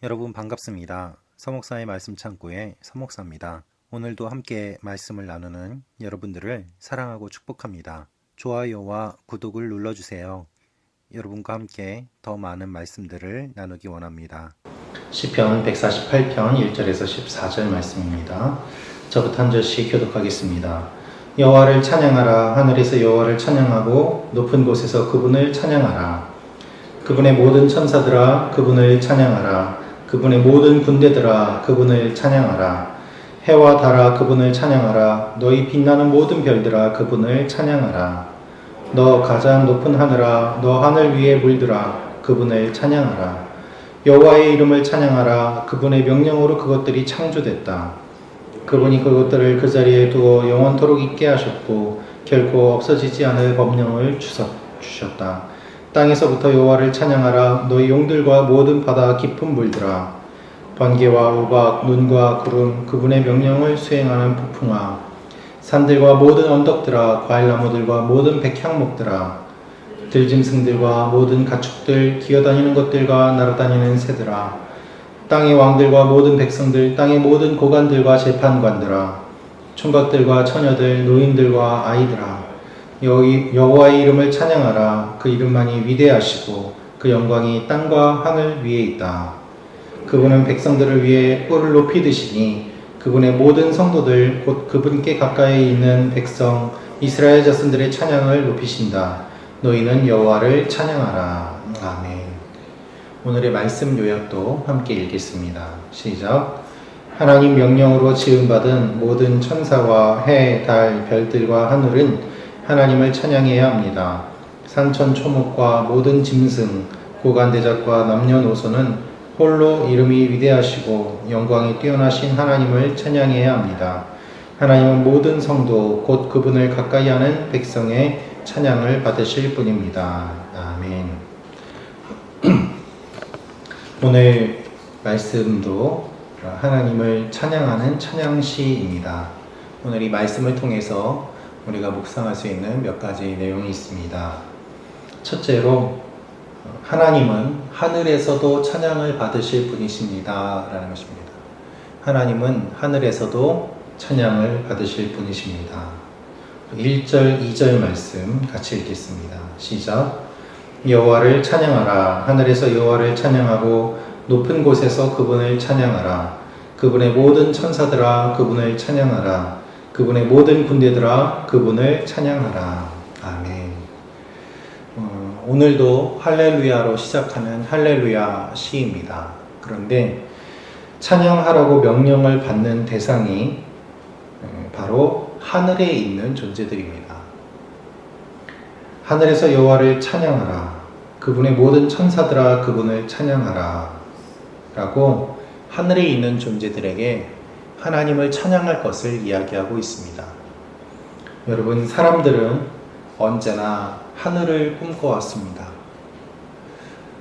여러분 반갑습니다. 서목사의 말씀 창고의 서목사입니다. 오늘도 함께 말씀을 나누는 여러분들을 사랑하고 축복합니다. 좋아요와 구독을 눌러주세요. 여러분과 함께 더 많은 말씀들을 나누기 원합니다. 시편 148편 1절에서 14절 말씀입니다. 저부터 한 절씩 교독하겠습니다. 여호와를 찬양하라. 하늘에서 여호와를 찬양하고 높은 곳에서 그분을 찬양하라. 그분의 모든 천사들아 그분을 찬양하라. 그분의 모든 군대들아 그분을 찬양하라. 해와 달아 그분을 찬양하라. 너희 빛나는 모든 별들아 그분을 찬양하라. 너 가장 높은 하늘아 너 하늘 위의 물들아 그분을 찬양하라. 여호와의 이름을 찬양하라. 그분의 명령으로 그것들이 창조됐다. 그분이 그것들을 그 자리에 두어 영원토록 있게 하셨고 결코 없어지지 않을 법령을 주셨다. 땅에서부터 여호와를 찬양하라. 너희 용들과 모든 바다 깊은 물들아. 번개와 우박, 눈과 구름, 그분의 명령을 수행하는 폭풍아. 산들과 모든 언덕들아. 과일나무들과 모든 백향목들아. 들짐승들과 모든 가축들, 기어다니는 것들과 날아다니는 새들아. 땅의 왕들과 모든 백성들, 땅의 모든 고관들과 재판관들아. 총각들과 처녀들, 노인들과 아이들아. 여호와의 이름을 찬양하라. 그 이름만이 위대하시고 그 영광이 땅과 하늘 위에 있다. 그분은 백성들을 위해 뿔을 높이 드시니 그분의 모든 성도들 곧 그분께 가까이 있는 백성 이스라엘 자손들의 찬양을 높이신다. 너희는 여호와를 찬양하라. 아멘. 오늘의 말씀 요약도 함께 읽겠습니다. 시작. 하나님 명령으로 지음받은 모든 천사와 해, 달, 별들과 하늘은 하나님을 찬양해야 합니다. 산천 초목과 모든 짐승, 고관대작과 남녀노소는 홀로 이름이 위대하시고 영광이 뛰어나신 하나님을 찬양해야 합니다. 하나님은 모든 성도 곧 그분을 가까이 하는 백성의 찬양을 받으실 분입니다. 아멘. 오늘 말씀도 하나님을 찬양하는 찬양시입니다. 오늘 이 말씀을 통해서 우리가 묵상할 수 있는 몇 가지 내용이 있습니다. 첫째로 하나님은 하늘에서도 찬양을 받으실 분이십니다 라는 것입니다. 하나님은 하늘에서도 찬양을 받으실 분이십니다. 1절, 2절 말씀 같이 읽겠습니다. 시작. 여호와를 찬양하라. 하늘에서 여호와를 찬양하고 높은 곳에서 그분을 찬양하라. 그분의 모든 천사들아 그분을 찬양하라. 그분의 모든 군대들아 그분을 찬양하라. 아멘. 오늘도 할렐루야로 시작하는 할렐루야 시입니다. 그런데 찬양하라고 명령을 받는 대상이 바로 하늘에 있는 존재들입니다. 하늘에서 여호와를 찬양하라. 그분의 모든 천사들아 그분을 찬양하라. 라고 하늘에 있는 존재들에게 하나님을 찬양할 것을 이야기하고 있습니다. 여러분, 사람들은 언제나 하늘을 꿈꿔왔습니다.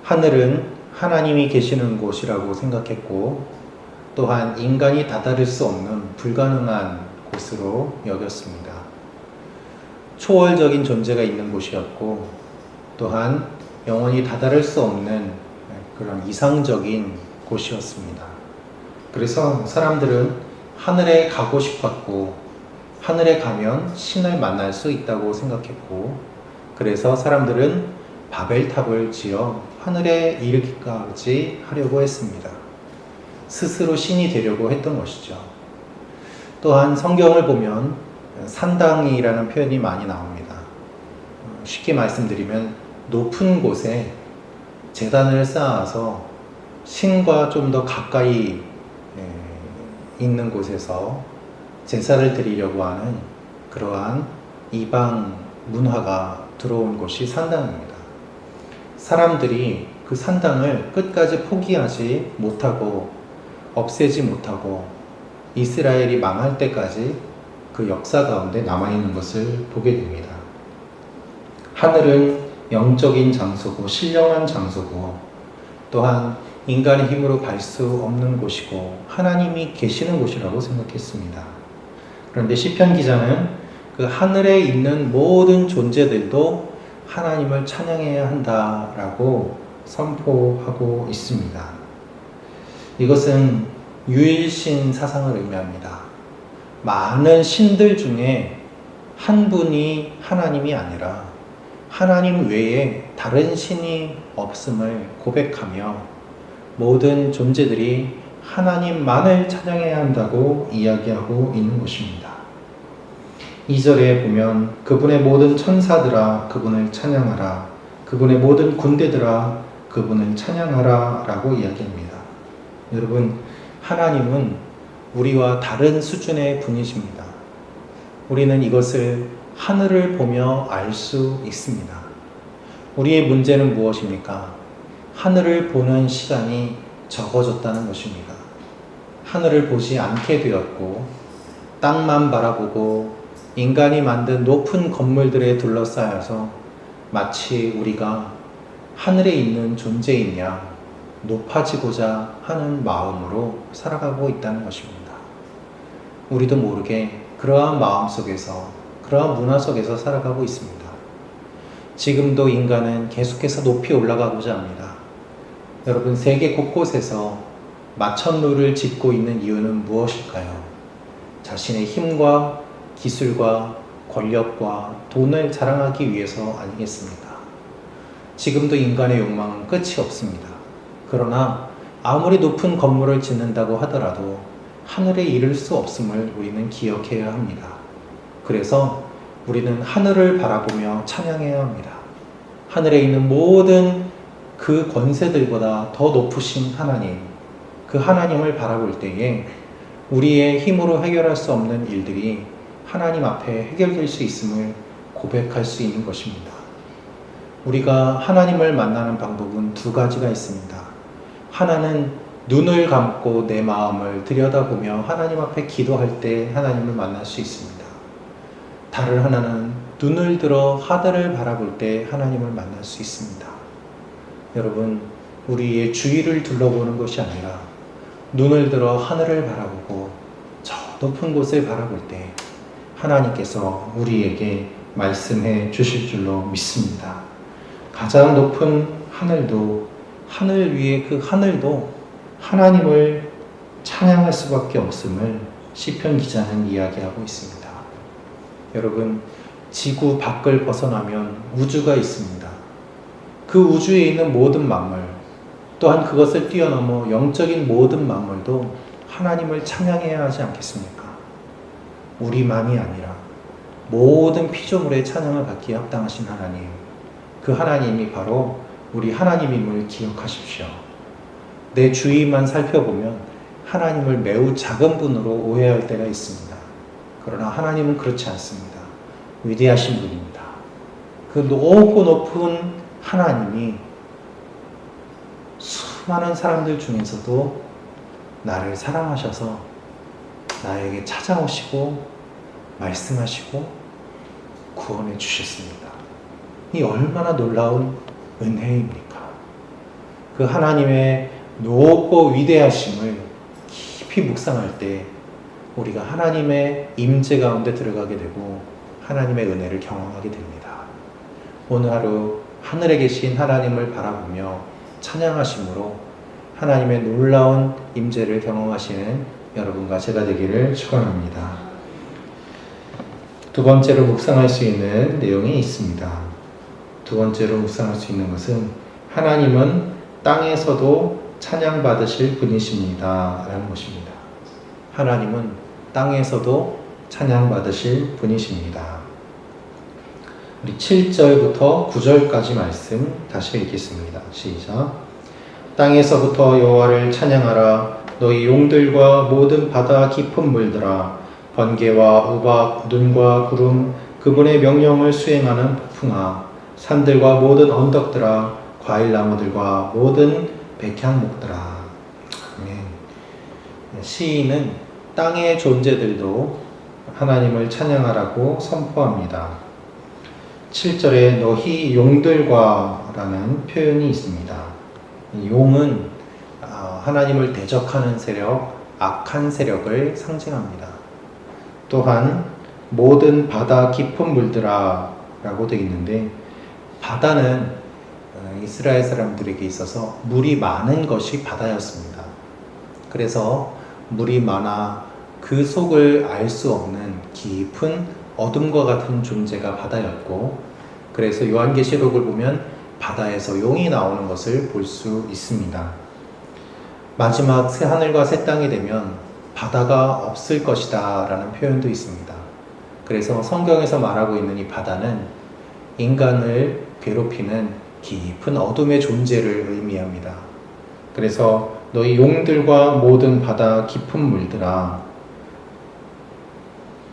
하늘은 하나님이 계시는 곳이라고 생각했고 또한 인간이 다다를 수 없는 불가능한 곳으로 여겼습니다. 초월적인 존재가 있는 곳이었고 또한 영원히 다다를 수 없는 그런 이상적인 곳이었습니다. 그래서 사람들은 하늘에 가고 싶었고 하늘에 가면 신을 만날 수 있다고 생각했고 그래서 사람들은 바벨탑을 지어 하늘에 이르기까지 하려고 했습니다. 스스로 신이 되려고 했던 것이죠. 또한 성경을 보면 산당이라는 표현이 많이 나옵니다. 쉽게 말씀드리면 높은 곳에 제단을 쌓아서 신과 좀 더 가까이 있는 곳에서 제사를 드리려고 하는 그러한 이방 문화가 들어온 곳이 산당입니다. 사람들이 그 산당을 끝까지 포기하지 못하고 없애지 못하고 이스라엘이 망할 때까지 그 역사 가운데 남아있는 것을 보게 됩니다. 하늘은 영적인 장소고 신령한 장소고 또한 인간의 힘으로 갈 수 없는 곳이고 하나님이 계시는 곳이라고 생각했습니다. 그런데 시편 기자는 그 하늘에 있는 모든 존재들도 하나님을 찬양해야 한다라고 선포하고 있습니다. 이것은 유일신 사상을 의미합니다. 많은 신들 중에 한 분이 하나님이 아니라 하나님 외에 다른 신이 없음을 고백하며 모든 존재들이 하나님만을 찬양해야 한다고 이야기하고 있는 것입니다. 2절에 보면 그분의 모든 천사들아 그분을 찬양하라, 그분의 모든 군대들아 그분을 찬양하라 라고 이야기합니다. 여러분, 하나님은 우리와 다른 수준의 분이십니다. 우리는 이것을 하늘을 보며 알 수 있습니다. 우리의 문제는 무엇입니까? 하늘을 보는 시간이 적어졌다는 것입니다. 하늘을 보지 않게 되었고 땅만 바라보고 인간이 만든 높은 건물들에 둘러싸여서 마치 우리가 하늘에 있는 존재인 양 높아지고자 하는 마음으로 살아가고 있다는 것입니다. 우리도 모르게 그러한 마음 속에서, 그러한 문화 속에서 살아가고 있습니다. 지금도 인간은 계속해서 높이 올라가고자 합니다. 여러분, 세계 곳곳에서 마천루를 짓고 있는 이유는 무엇일까요? 자신의 힘과 기술과 권력과 돈을 자랑하기 위해서 아니겠습니까? 지금도 인간의 욕망은 끝이 없습니다. 그러나 아무리 높은 건물을 짓는다고 하더라도 하늘에 이를 수 없음을 우리는 기억해야 합니다. 그래서 우리는 하늘을 바라보며 찬양해야 합니다. 하늘에 있는 모든 그 권세들보다 더 높으신 하나님, 그 하나님을 바라볼 때에 우리의 힘으로 해결할 수 없는 일들이 하나님 앞에 해결될 수 있음을 고백할 수 있는 것입니다. 우리가 하나님을 만나는 방법은 두 가지가 있습니다. 하나는 눈을 감고 내 마음을 들여다보며 하나님 앞에 기도할 때 하나님을 만날 수 있습니다. 다른 하나는 눈을 들어 하늘을 바라볼 때 하나님을 만날 수 있습니다. 여러분, 우리의 주위를 둘러보는 것이 아니라 눈을 들어 하늘을 바라보고 저 높은 곳을 바라볼 때 하나님께서 우리에게 말씀해 주실 줄로 믿습니다. 가장 높은 하늘도, 하늘 위에 그 하늘도 하나님을 찬양할 수밖에 없음을 시편 기자는 이야기하고 있습니다. 여러분, 지구 밖을 벗어나면 우주가 있습니다. 그 우주에 있는 모든 만물, 또한 그것을 뛰어넘어 영적인 모든 만물도 하나님을 찬양해야 하지 않겠습니까? 우리만이 아니라 모든 피조물의 찬양을 받기에 합당하신 하나님, 그 하나님이 바로 우리 하나님임을 기억하십시오. 내 주위만 살펴보면 하나님을 매우 작은 분으로 오해할 때가 있습니다. 그러나 하나님은 그렇지 않습니다. 위대하신 분입니다. 그 높고 높은 하나님이 수많은 사람들 중에서도 나를 사랑하셔서 나에게 찾아오시고 말씀하시고 구원해 주셨습니다. 이 얼마나 놀라운 은혜입니까? 그 하나님의 높고 위대하심을 깊이 묵상할 때 우리가 하나님의 임재 가운데 들어가게 되고 하나님의 은혜를 경험하게 됩니다. 오늘 하루 하늘에 계신 하나님을 바라보며 찬양하심으로 하나님의 놀라운 임재를 경험하시는 여러분과 제가 되기를 축원합니다. 두 번째로 묵상할 수 있는 내용이 있습니다. 두 번째로 묵상할 수 있는 것은 하나님은 땅에서도 찬양받으실 분이십니다 라는 것입니다. 하나님은 땅에서도 찬양받으실 분이십니다. 우리 7절부터 9절까지 말씀 다시 읽겠습니다. 시작. 땅에서부터 여호와를 찬양하라. 너희 용들과 모든 바다 깊은 물들아. 번개와 우박, 눈과 구름, 그분의 명령을 수행하는 폭풍아. 산들과 모든 언덕들아. 과일나무들과 모든 백향목들아. 아멘. 시인은 땅의 존재들도 하나님을 찬양하라고 선포합니다. 7절에 너희 용들과 라는 표현이 있습니다. 용은 하나님을 대적하는 세력, 악한 세력을 상징합니다. 또한 모든 바다 깊은 물들아 라고 되어 있는데, 바다는 이스라엘 사람들에게 있어서 물이 많은 것이 바다였습니다. 그래서 물이 많아 그 속을 알 수 없는 깊은 어둠과 같은 존재가 바다였고, 그래서 요한계시록을 보면 바다에서 용이 나오는 것을 볼 수 있습니다. 마지막 새 하늘과 새 땅이 되면 바다가 없을 것이다 라는 표현도 있습니다. 그래서 성경에서 말하고 있는 이 바다는 인간을 괴롭히는 깊은 어둠의 존재를 의미합니다. 그래서 너희 용들과 모든 바다 깊은 물들아,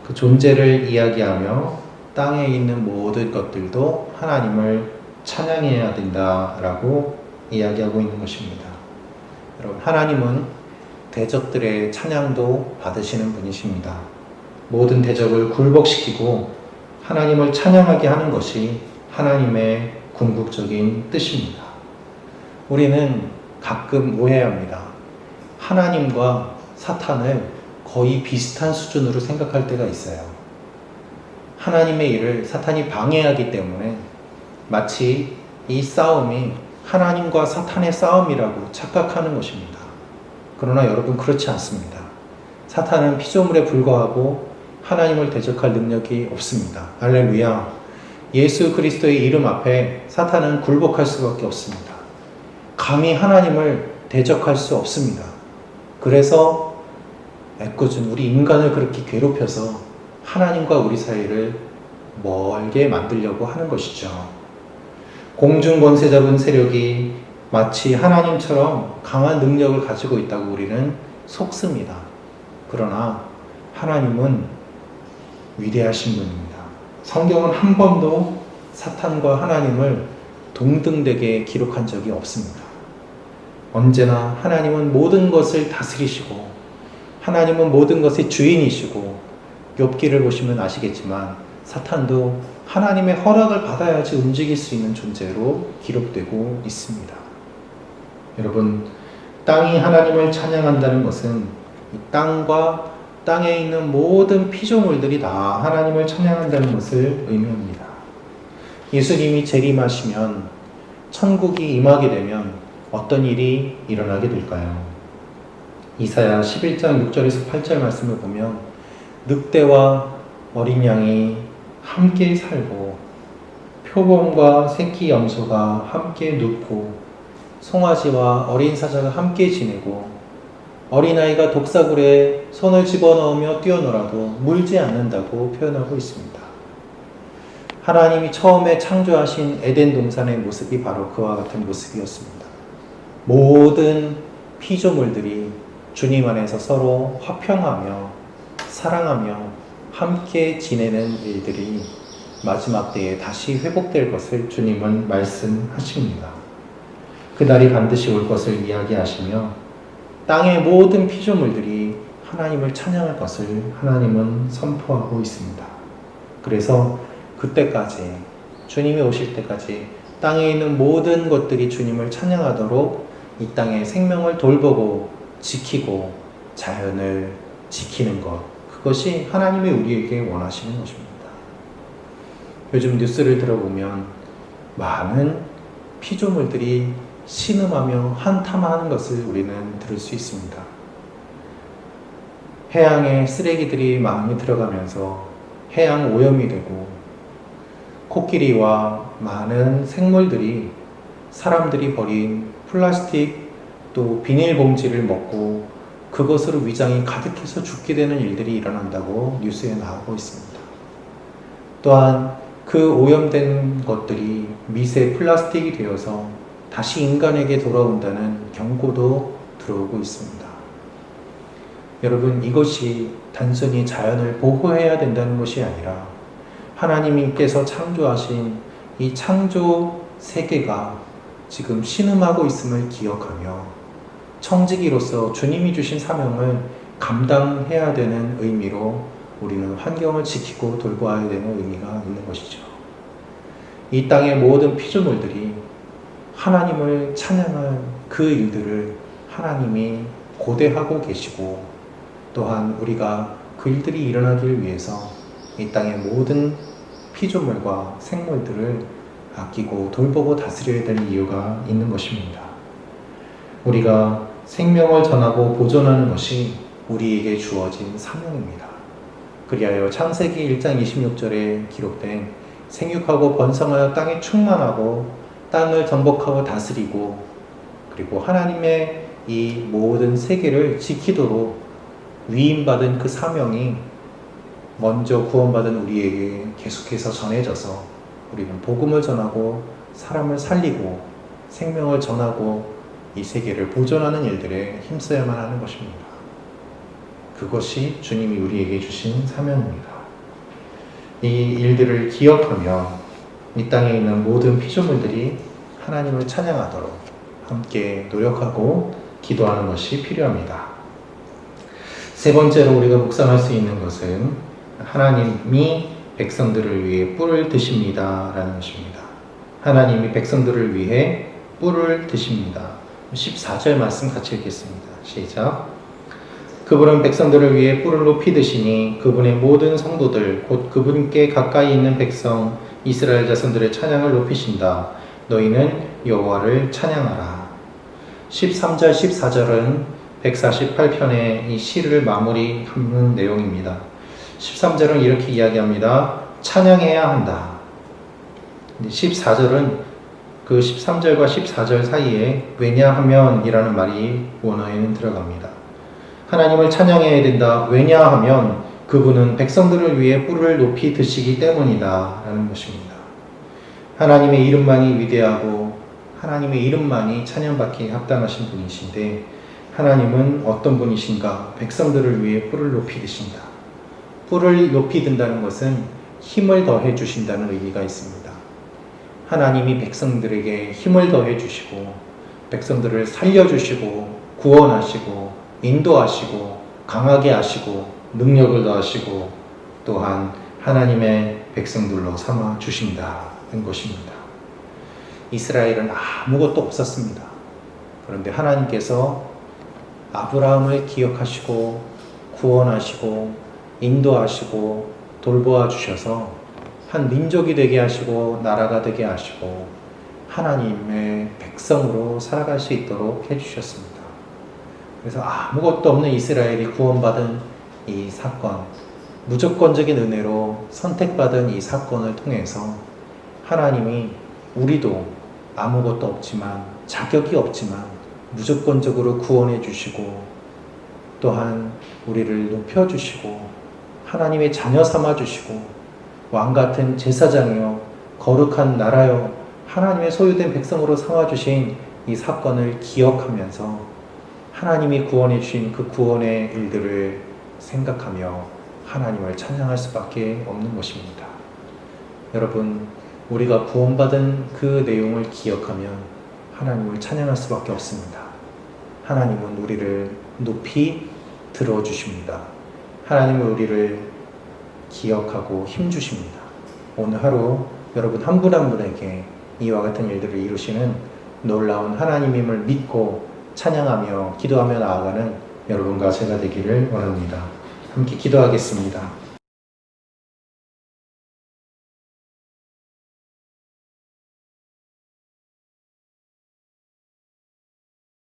그 존재를 이야기하며 땅에 있는 모든 것들도 하나님을 찬양해야 된다라고 이야기하고 있는 것입니다. 여러분, 하나님은 대적들의 찬양도 받으시는 분이십니다. 모든 대적을 굴복시키고 하나님을 찬양하게 하는 것이 하나님의 궁극적인 뜻입니다. 우리는 가끔 오해합니다. 하나님과 사탄을 거의 비슷한 수준으로 생각할 때가 있어요. 하나님의 일을 사탄이 방해하기 때문에 마치 이 싸움이 하나님과 사탄의 싸움이라고 착각하는 것입니다. 그러나 여러분, 그렇지 않습니다. 사탄은 피조물에 불과하고 하나님을 대적할 능력이 없습니다. 할렐루야. 예수 그리스도의 이름 앞에 사탄은 굴복할 수밖에 없습니다. 감히 하나님을 대적할 수 없습니다. 그래서 애꿎은 우리 인간을 그렇게 괴롭혀서 하나님과 우리 사이를 멀게 만들려고 하는 것이죠. 공중 권세 잡은 세력이 마치 하나님처럼 강한 능력을 가지고 있다고 우리는 속습니다. 그러나 하나님은 위대하신 분입니다. 성경은 한 번도 사탄과 하나님을 동등되게 기록한 적이 없습니다. 언제나 하나님은 모든 것을 다스리시고 하나님은 모든 것의 주인이시고, 욥기를 보시면 아시겠지만 사탄도 하나님의 허락을 받아야지 움직일 수 있는 존재로 기록되고 있습니다. 여러분, 땅이 하나님을 찬양한다는 것은 이 땅과 땅에 있는 모든 피조물들이 다 하나님을 찬양한다는 것을 의미합니다. 예수님이 재림하시면, 천국이 임하게 되면 어떤 일이 일어나게 될까요? 이사야 11장 6절에서 8절 말씀을 보면 늑대와 어린 양이 함께 살고 표범과 새끼 염소가 함께 눕고 송아지와 어린 사자가 함께 지내고 어린아이가 독사굴에 손을 집어넣으며 뛰어놀아도 물지 않는다고 표현하고 있습니다. 하나님이 처음에 창조하신 에덴 동산의 모습이 바로 그와 같은 모습이었습니다. 모든 피조물들이 주님 안에서 서로 화평하며 사랑하며 함께 지내는 일들이 마지막 때에 다시 회복될 것을 주님은 말씀하십니다. 그날이 반드시 올 것을 이야기하시며 땅의 모든 피조물들이 하나님을 찬양할 것을 하나님은 선포하고 있습니다. 그래서 그때까지, 주님이 오실 때까지 땅에 있는 모든 것들이 주님을 찬양하도록 이 땅의 생명을 돌보고 지키고 자연을 지키는 것, 그것이 하나님이 우리에게 원하시는 것입니다. 요즘 뉴스를 들어보면 많은 피조물들이 신음하며 한탄하는 것을 우리는 들을 수 있습니다. 해양에 쓰레기들이 많이 들어가면서 해양 오염이 되고, 코끼리와 많은 생물들이 사람들이 버린 플라스틱 또 비닐봉지를 먹고 그것으로 위장이 가득해서 죽게 되는 일들이 일어난다고 뉴스에 나오고 있습니다. 또한 그 오염된 것들이 미세 플라스틱이 되어서 다시 인간에게 돌아온다는 경고도 들어오고 있습니다. 여러분, 이것이 단순히 자연을 보호해야 된다는 것이 아니라 하나님께서 창조하신 이 창조 세계가 지금 신음하고 있음을 기억하며 청지기로서 주님이 주신 사명을 감당해야 되는 의미로 우리는 환경을 지키고 돌봐야 되는 의미가 있는 것이죠. 이 땅의 모든 피조물들이 하나님을 찬양할 그 일들을 하나님이 고대하고 계시고, 또한 우리가 그 일들이 일어나길 위해서 이 땅의 모든 피조물과 생물들을 아끼고 돌보고 다스려야 될 이유가 있는 것입니다. 우리가 생명을 전하고 보존하는 것이 우리에게 주어진 사명입니다. 그리하여 창세기 1장 26절에 기록된 생육하고 번성하여 땅에 충만하고 땅을 정복하고 다스리고 그리고 하나님의 이 모든 세계를 지키도록 위임받은 그 사명이 먼저 구원받은 우리에게 계속해서 전해져서 우리는 복음을 전하고 사람을 살리고 생명을 전하고 이 세계를 보존하는 일들에 힘써야만 하는 것입니다. 그것이 주님이 우리에게 주신 사명입니다. 이 일들을 기억하며 이 땅에 있는 모든 피조물들이 하나님을 찬양하도록 함께 노력하고 기도하는 것이 필요합니다. 세 번째로 우리가 묵상할 수 있는 것은 하나님이 백성들을 위해 뿔을 드십니다 라는 것입니다. 하나님이 백성들을 위해 뿔을 드십니다. 14절 말씀 같이 읽겠습니다. 시작. 그분은 백성들을 위해 뿔을 높이 드시니 그분의 모든 성도들 곧 그분께 가까이 있는 백성 이스라엘 자손들의 찬양을 높이신다. 너희는 여호와를 찬양하라. 13절 14절은 148편의 이 시를 마무리하는 내용입니다. 13절은 이렇게 이야기합니다. 찬양해야 한다. 14절은 그 13절과 14절 사이에 왜냐하면 이라는 말이 원어에는 들어갑니다. 하나님을 찬양해야 된다. 왜냐하면 그분은 백성들을 위해 뿔을 높이 드시기 때문이다 라는 것입니다. 하나님의 이름만이 위대하고 하나님의 이름만이 찬양받기에 합당하신 분이신데 하나님은 어떤 분이신가? 백성들을 위해 뿔을 높이 드신다. 뿔을 높이 든다는 것은 힘을 더해 주신다는 의미가 있습니다. 하나님이 백성들에게 힘을 더해 주시고 백성들을 살려주시고 구원하시고 인도하시고 강하게 하시고 능력을 더하시고 또한 하나님의 백성들로 삼아 주신다는 것입니다. 이스라엘은 아무것도 없었습니다. 그런데 하나님께서 아브라함을 기억하시고 구원하시고 인도하시고 돌보아 주셔서 한 민족이 되게 하시고 나라가 되게 하시고 하나님의 백성으로 살아갈 수 있도록 해주셨습니다. 그래서 아무것도 없는 이스라엘이 구원받은 이 사건, 무조건적인 은혜로 선택받은 이 사건을 통해서 하나님이 우리도 아무것도 없지만 자격이 없지만 무조건적으로 구원해 주시고 또한 우리를 높여 주시고 하나님의 자녀 삼아 주시고 왕같은 제사장이요 거룩한 나라요 하나님의 소유된 백성으로 삼아 주신 이 사건을 기억하면서 하나님이 구원해 주신 그 구원의 일들을 생각하며 하나님을 찬양할 수밖에 없는 것입니다. 여러분, 우리가 구원받은 그 내용을 기억하면 하나님을 찬양할 수밖에 없습니다. 하나님은 우리를 높이 들어주십니다. 하나님은 우리를 기억하고 힘주십니다. 오늘 하루 여러분 한 분 한 분에게 이와 같은 일들을 이루시는 놀라운 하나님임을 믿고 찬양하며 기도하며 나아가는 여러분과 제가 되기를 원합니다. 함께 기도하겠습니다.